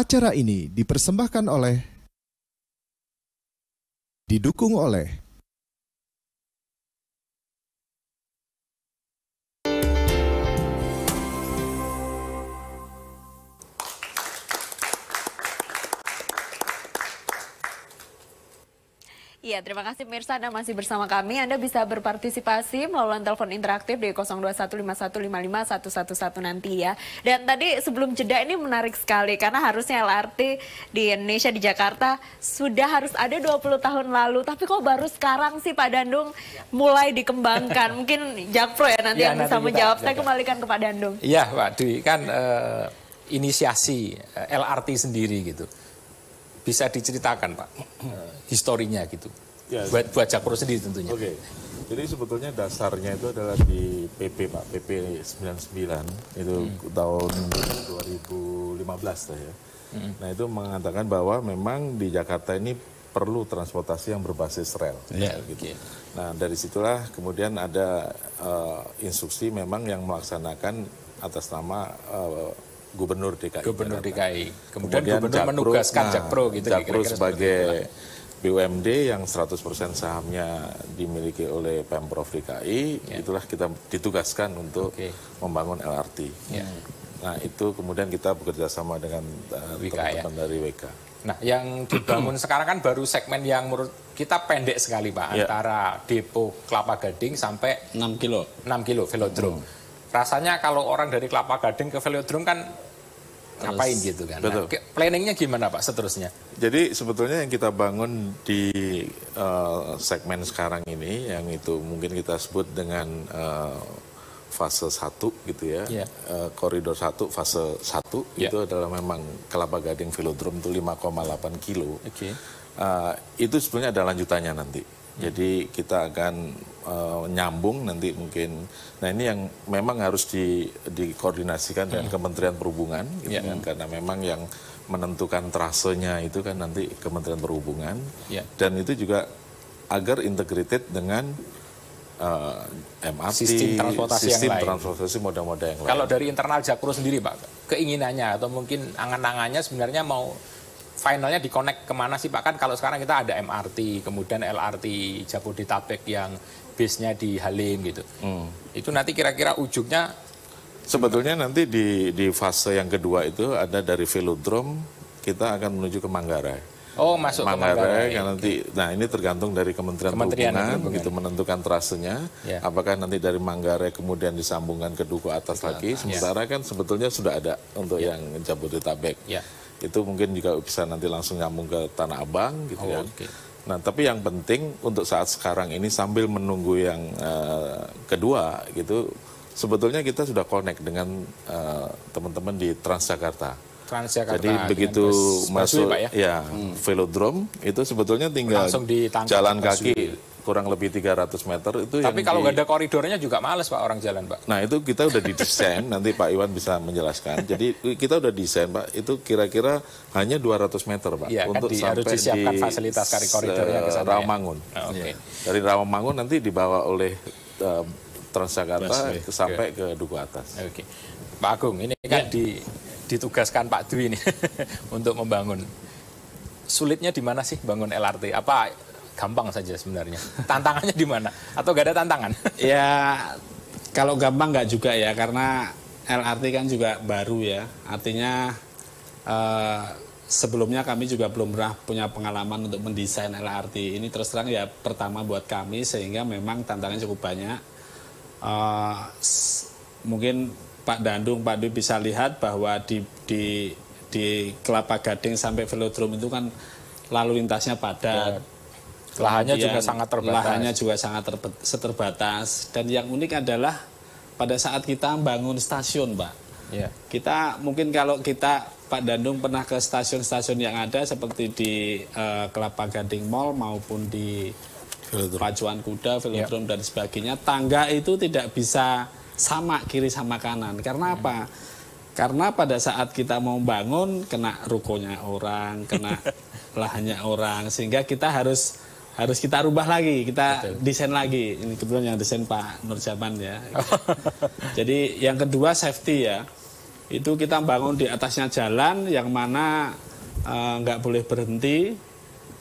Acara ini dipersembahkan didukung oleh Iya, terima kasih pemirsa, Anda masih bersama kami. Anda bisa berpartisipasi melalui telepon interaktif di 0215515111 nanti ya. Dan tadi sebelum jeda ini menarik sekali karena harusnya LRT di Indonesia, di Jakarta sudah harus ada 20 tahun lalu. Tapi kok baru sekarang sih Pak Dandung mulai dikembangkan? Mungkin Jakpro ya nanti yang bisa menjawab. Saya kembalikan ke Pak Dandung. Iya Pak Dwi, kan inisiasi LRT sendiri gitu. Bisa diceritakan Pak, historinya gitu, ya, buat Jakpro sendiri tentunya. Oke, jadi sebetulnya dasarnya itu adalah di PP Pak, PP 99 itu tahun 2015 ya. Nah itu mengatakan bahwa memang di Jakarta ini perlu transportasi yang berbasis rel. Gitu. Nah dari situlah kemudian ada instruksi memang yang melaksanakan atas nama Gubernur DKI. Kemudian Gubernur menugaskan Jakpro gitu. Jakpro sebagai BUMD yang 100% sahamnya dimiliki oleh Pemprov DKI, itulah kita ditugaskan untuk membangun LRT. Nah itu kemudian kita bekerja sama dengan teman-teman dari WK. Nah yang dibangun sekarang kan baru segmen yang menurut kita pendek sekali Pak, antara depo Kelapa Gading sampai 6 kilo velodrome. Rasanya kalau orang dari Kelapa Gading ke velodrome kan ngapain gitu kan. Nah, planningnya gimana Pak seterusnya? Jadi sebetulnya yang kita bangun di segmen sekarang ini, yang itu mungkin kita sebut dengan fase 1 gitu ya. Koridor 1, fase 1 itu adalah memang Kelapa Gading velodrome itu 5,8 kilo. Itu sebenarnya ada lanjutannya nanti. Jadi kita akan nyambung nanti mungkin. Nah ini yang memang harus dikoordinasikan dengan Kementerian Perhubungan, gitu kan? Karena memang yang menentukan trasenya itu kan nanti Kementerian Perhubungan. Dan itu juga agar integrated dengan MRT, sistem transportasi moda-moda yang lain. Kalau dari internal Jakpro sendiri Pak, keinginannya atau mungkin angan-angannya sebenarnya mau finalnya dikonek kemana sih Pak? Kan kalau sekarang kita ada MRT, kemudian LRT Jabodetabek yang base-nya di Halim gitu. Itu nanti kira-kira ujungnya? Sebetulnya nanti di fase yang kedua itu ada dari velodrome, kita akan menuju ke Manggarai. Oh, masuk ke Manggarai. Nanti, nah ini tergantung dari Kementerian Perhubungan gitu menentukan trasenya. Apakah nanti dari Manggarai kemudian disambungkan ke Duku Atas lagi. Sementara kan sebetulnya sudah ada untuk yang Jabodetabek. Itu mungkin juga bisa nanti langsung nyambung ke Tanah Abang gitu kan. Nah tapi yang penting untuk saat sekarang ini sambil menunggu yang kedua gitu, sebetulnya kita sudah connect dengan teman-teman di Transjakarta. Jadi begitu masuk velodrome itu sebetulnya tinggal jalan kaki kurang lebih 300 meter itu. Tapi kalau nggak ada koridornya juga males Pak orang jalan Pak. Nah itu kita udah didesain, nanti Pak Iwan bisa menjelaskan. Jadi kita udah desain Pak, itu kira-kira hanya 200 meter Pak. Untuk sampai harus disiapkan fasilitas koridornya ke sana. Rawamangun. Dari Rawamangun nanti dibawa oleh Transjakarta sampai ke Duku Atas. Pak Agung, ini kan ditugaskan Pak Dwi ini untuk membangun. Sulitnya di mana sih bangun LRT? Apa gampang saja sebenarnya? Tantangannya di mana? Atau gak ada tantangan? Ya, kalau gampang nggak juga ya, karena LRT kan juga baru ya. Artinya sebelumnya kami juga belum pernah punya pengalaman untuk mendesain LRT. Ini terus terang ya pertama buat kami, sehingga memang tantangannya cukup banyak. Mungkin Pak Dandung, Pak Dwi bisa lihat bahwa di Kelapa Gading sampai velodrome itu kan lalu lintasnya padat. Lahannya juga sangat terbatas. Lahannya juga sangat terbatas. Dan yang unik adalah pada saat kita bangun stasiun, Pak. Kita mungkin kalau kita Pak Dandung pernah ke stasiun-stasiun yang ada seperti di Kelapa Gading Mall maupun di Pacuan Kuda, velodrome dan sebagainya, tangga itu tidak bisa sama kiri sama kanan. Karena apa? Karena pada saat kita mau bangun kena rukonya orang, kena lahannya orang, sehingga kita harus kita rubah lagi, kita desain lagi. Ini kebetulan yang desain Pak Nurjaman ya. Jadi yang kedua safety ya. Itu kita bangun di atasnya jalan yang mana nggak boleh berhenti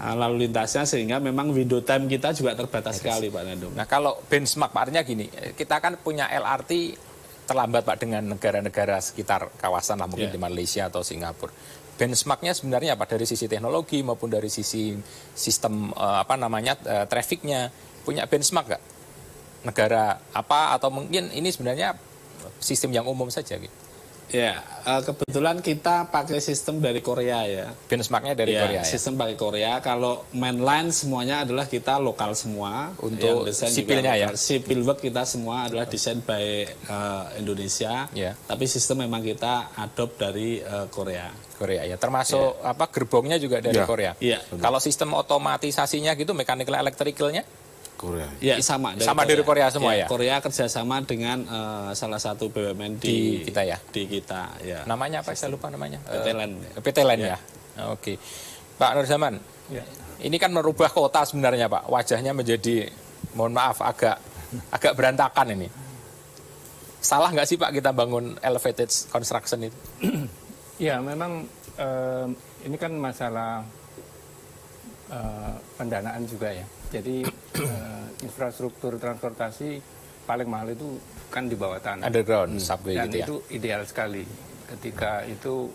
lalu lintasnya, sehingga memang window time kita juga terbatas sekali Pak Nandung. Nah kalau benchmark Pak, artinya gini, kita kan punya LRT terlambat Pak dengan negara-negara sekitar kawasan lah, mungkin di Malaysia atau Singapura. Benchmarknya sebenarnya apa, dari sisi teknologi maupun dari sisi sistem trafficnya, punya benchmark nggak? Negara apa, atau mungkin ini sebenarnya sistem yang umum saja gitu? Ya, kebetulan kita pakai sistem dari Korea ya. Benchmarknya dari Korea ya? Sistem pakai Korea. Kalau mainline semuanya adalah kita lokal semua. Untuk sipilnya ya? Sipil work kita semua adalah desain by Indonesia. Tapi sistem memang kita adopt dari Korea. Korea ya, termasuk gerbongnya juga dari Korea. Kalau sistem otomatisasinya gitu, mechanical electricalnya? Korea. Ya, sama dari Korea semua ya. Korea kerjasama dengan salah satu BUMN di kita ya. Di kita ya. Namanya apa? Saya lupa namanya. PT Len. PT Len ya. Oke. Pak Nur Zaman. Ya. Ini kan merubah kota sebenarnya Pak. Wajahnya menjadi, mohon maaf, agak berantakan ini. Salah nggak sih Pak kita bangun elevated construction itu? Ya, memang ini kan masalah pendanaan juga ya. Jadi infrastruktur transportasi paling mahal itu kan di bawah tanah. Underground, subway dan gitu ya. itu ideal sekali ketika itu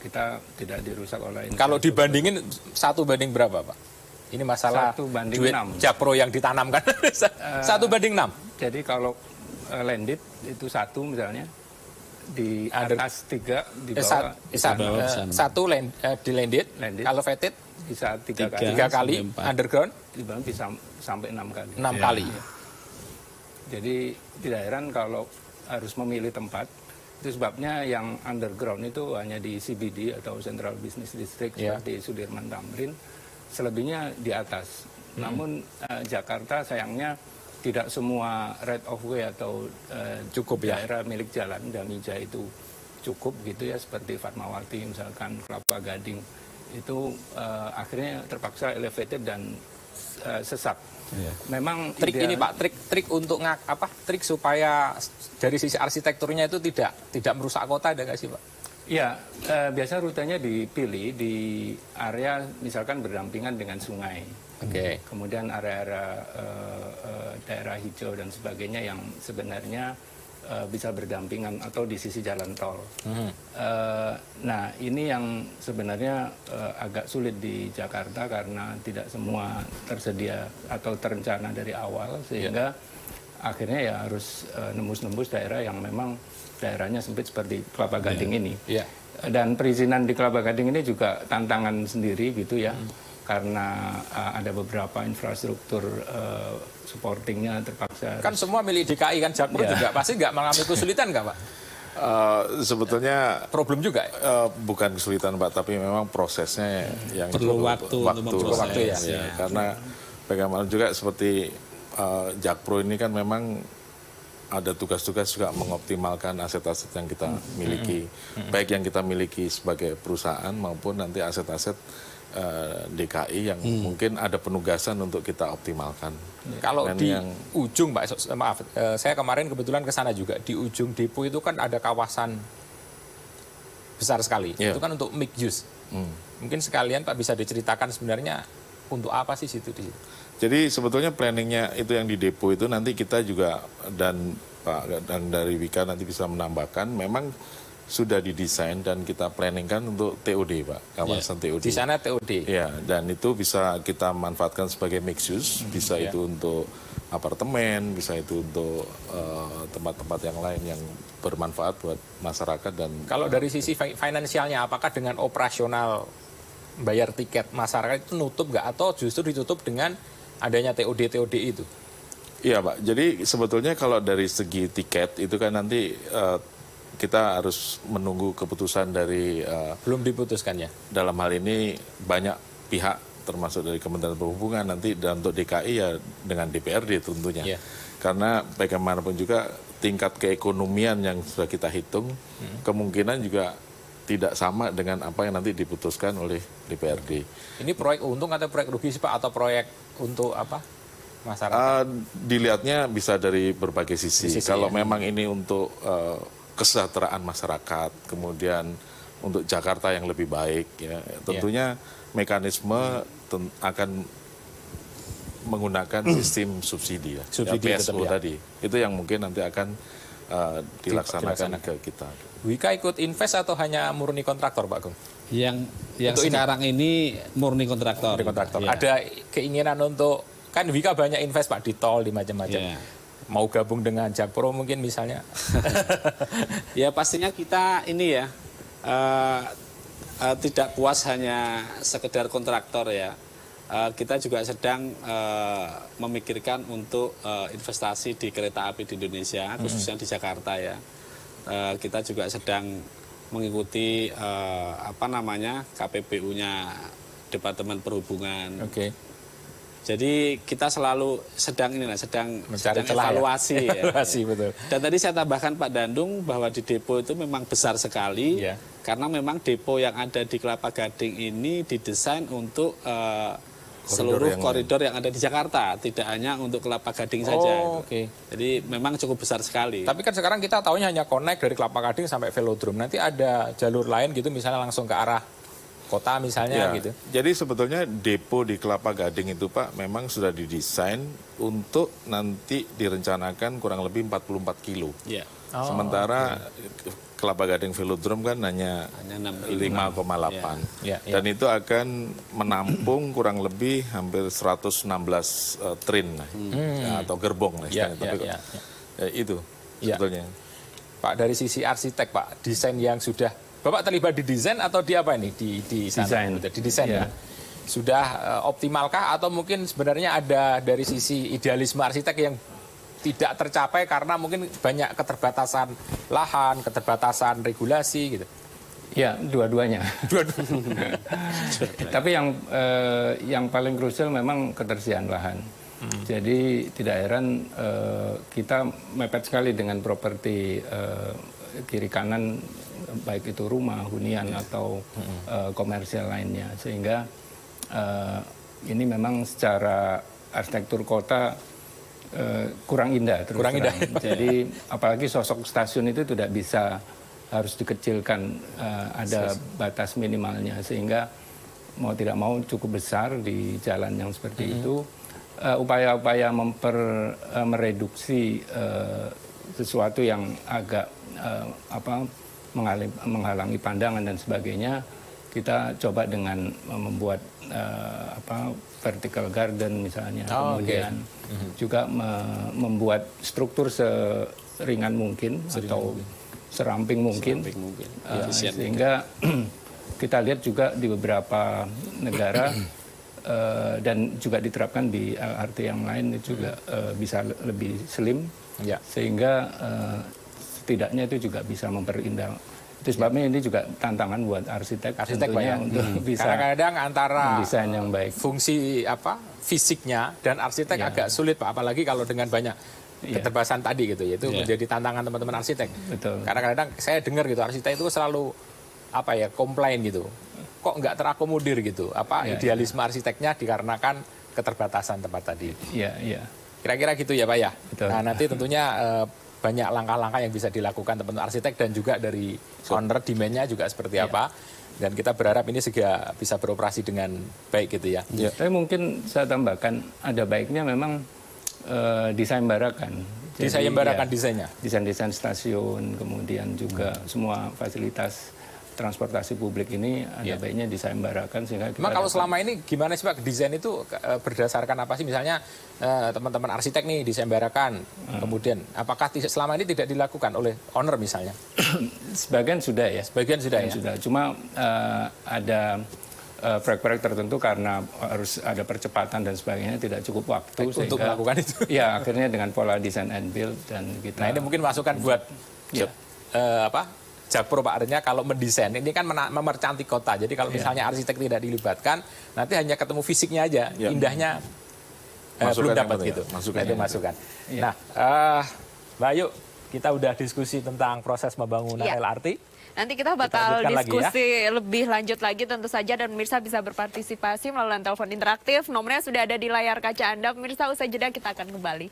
kita tidak dirusak oleh. Kalau dibandingin 1 banding berapa Pak? Ini masalah 1 banding duit 6. Jakpro yang ditanamkan. 1 banding 6. Jadi kalau landed itu 1 misalnya, di atas 3, di bawah 1 di landed. Kalau vetted bisa 3 kali, underground di bawah bisa sampai 6 kali. 6 kali. Jadi tidak heran kalau harus memilih tempat. Itu sebabnya yang underground itu hanya di CBD atau Central Business District seperti Sudirman Tamrin, selebihnya di atas. Namun Jakarta sayangnya tidak semua right of way atau cukup daerah milik jalan Damija itu cukup gitu ya, seperti Fatmawati misalkan, Kelapa Gading itu akhirnya terpaksa elevated dan sesak. Memang trik ini Pak, trik untuk trik supaya dari sisi arsitekturnya itu tidak merusak kota, ada nggak sih Pak? Ya, biasa rutenya dipilih di area misalkan berdampingan dengan sungai. Kemudian area-area daerah hijau dan sebagainya yang sebenarnya bisa berdampingan atau di sisi jalan tol. Nah, ini yang sebenarnya agak sulit di Jakarta karena tidak semua tersedia atau terencana dari awal, sehingga akhirnya ya harus nembus-nembus daerah yang memang daerahnya sempit seperti Kelapa Gading ini. Dan perizinan di Kelapa Gading ini juga tantangan sendiri gitu ya. Karena ada beberapa infrastruktur supportingnya terpaksa. Kan semua milik DKI kan, Jakpro juga pasti nggak mengalami kesulitan nggak Pak? Sebetulnya problem juga bukan kesulitan Pak, tapi memang prosesnya yang perlu waktu ya. Karena bagaimana juga seperti Jakpro ini kan memang ada tugas-tugas juga mengoptimalkan aset-aset yang kita miliki, baik yang kita miliki sebagai perusahaan maupun nanti aset-aset DKI yang mungkin ada penugasan untuk kita optimalkan. Kalau di ujung Pak, maaf, saya kemarin kebetulan ke sana juga, di ujung depo itu kan ada kawasan besar sekali. Itu kan untuk mixed use. Mungkin sekalian Pak bisa diceritakan sebenarnya untuk apa sih situ di situ? Jadi sebetulnya planningnya itu yang di depo itu nanti kita juga dan Pak dan dari Wika nanti bisa menambahkan, memang sudah didesain dan kita planningkan untuk TOD Pak, kawasan TOD. Di sana TOD. Ya, dan itu bisa kita manfaatkan sebagai mixed use, bisa itu untuk apartemen, bisa itu untuk tempat-tempat yang lain yang bermanfaat buat masyarakat. Dan kalau dari sisi finansialnya, apakah dengan operasional bayar tiket masyarakat itu nutup nggak, atau justru ditutup dengan adanya TOD itu? Iya Pak, jadi sebetulnya kalau dari segi tiket itu kan nanti kita harus menunggu keputusan dari belum diputuskan ya. Dalam hal ini banyak pihak termasuk dari Kementerian Perhubungan, nanti dan untuk DKI ya dengan DPRD tentunya. Karena bagaimanapun juga tingkat keekonomian yang sudah kita hitung kemungkinan juga tidak sama dengan apa yang nanti diputuskan oleh DPRD. Ini proyek untung atau proyek rugi sih Pak, atau proyek untuk apa? Masyarakat? Dilihatnya bisa dari berbagai sisi. Kalau memang ini untuk kesejahteraan masyarakat, kemudian untuk Jakarta yang lebih baik ya. Tentunya mekanisme akan menggunakan sistem subsidi ya, PSO tadi. Itu yang mungkin nanti akan dilaksanakan ke kita. Wika ikut invest atau hanya murni kontraktor, Pak Gung? Yang sekarang ini murni kontraktor. Ya. Ada keinginan untuk, kan Wika banyak invest Pak di tol, di macam-macam. Ya. Mau gabung dengan Jakpro mungkin misalnya? Ya pastinya kita ini ya tidak puas hanya sekedar kontraktor ya. Kita juga sedang memikirkan untuk investasi di kereta api di Indonesia, khususnya di Jakarta ya. Kita juga sedang mengikuti KPPU-nya Departemen Perhubungan. Oke. Jadi kita selalu sedang evaluasi. Ya. Evaluasi, betul. Dan tadi saya tambahkan Pak Dandung bahwa di depo itu memang besar sekali, karena memang depo yang ada di Kelapa Gading ini didesain untuk seluruh koridor yang ada di Jakarta, tidak hanya untuk Kelapa Gading saja. Oke. Jadi memang cukup besar sekali. Tapi kan sekarang kita tahunya hanya connect dari Kelapa Gading sampai Velodrome. Nanti ada jalur lain gitu, misalnya langsung ke arah kota misalnya gitu. Jadi sebetulnya depo di Kelapa Gading itu Pak memang sudah didesain untuk nanti direncanakan kurang lebih 44 kilo. Ya. Sementara Kelapa Gading Velodrome kan hanya 5,8. Dan itu akan menampung kurang lebih hampir 116 train atau gerbong lah istilahnya. Itu sebetulnya. Pak, dari sisi arsitek Pak, desain yang sudah Bapak terlibat di desain atau di apa ini? Di sana? Di desain ya. Sudah optimalkah atau mungkin sebenarnya ada dari sisi idealisme arsitek yang tidak tercapai karena mungkin banyak keterbatasan lahan, keterbatasan regulasi gitu? Ya, dua-duanya. Tapi yang paling krusial memang ketersediaan lahan. Jadi tidak heran kita mepet sekali dengan properti kiri kanan, baik itu rumah, hunian atau komersial lainnya, sehingga ini memang secara arsitektur kota kurang indah. Kurang indah. Jadi apalagi sosok stasiun itu tidak bisa, harus dikecilkan, ada batas minimalnya, sehingga mau tidak mau cukup besar di jalan yang seperti itu. Upaya-upaya mereduksi sesuatu yang agak menghalangi pandangan dan sebagainya, kita coba dengan membuat vertical garden misalnya, kemudian juga membuat struktur seringan mungkin atau seramping mungkin. Sehingga kita lihat juga di beberapa negara dan juga diterapkan di LRT yang lain itu juga bisa lebih slim, sehingga setidaknya itu juga bisa memperindah. Itu sebabnya ini juga tantangan buat arsitek tentunya untuk bisa kadang-kadang antara desain yang baik. Fungsi fisiknya dan arsitek agak sulit Pak, apalagi kalau dengan banyak keterbatasan tadi gitu, yaitu menjadi tantangan teman-teman arsitek. Betul. Karena kadang-kadang saya dengar gitu arsitek itu selalu komplain gitu, kok nggak terakomodir gitu, idealisme arsiteknya dikarenakan keterbatasan tempat tadi. Iya. Kira-kira gitu ya Pak ya. Betul. Nah nanti tentunya banyak langkah-langkah yang bisa dilakukan teman-teman arsitek dan juga dari owner, demand-nya juga seperti apa. Dan kita berharap ini segera bisa beroperasi dengan baik gitu ya. Tapi mungkin saya tambahkan, ada baiknya memang desain barakan. Disayembarakan desainnya? Desain-desain stasiun, kemudian juga semua fasilitas transportasi publik ini ada baiknya disayembarakan, sehingga kita kalau selama ini gimana sih Pak, desain itu berdasarkan apa sih? Misalnya teman-teman arsitek nih disayembarakan, kemudian apakah selama ini tidak dilakukan oleh owner misalnya? Sebagian sudah ya. Sebagian sudah ya. Sudah. Cuma ada proyek-proyek tertentu karena harus ada percepatan dan sebagainya, tidak cukup waktu untuk melakukan itu. Ya, akhirnya dengan pola design and build dan kita. Nah ini mungkin masukan buat Jakpro Pak, artinya kalau mendesain ini kan memercantik kota. Jadi kalau misalnya arsitek tidak dilibatkan, nanti hanya ketemu fisiknya aja, indahnya belum dapat gitu. Itu masukan. Nah, Mbak Ayu, kita udah diskusi tentang proses pembangunan LRT. Nanti kita bakal diskusi lebih lanjut lagi tentu saja, dan pemirsa bisa berpartisipasi melalui telepon interaktif. Nomornya sudah ada di layar kaca Anda. Pemirsa, usai jeda kita akan kembali.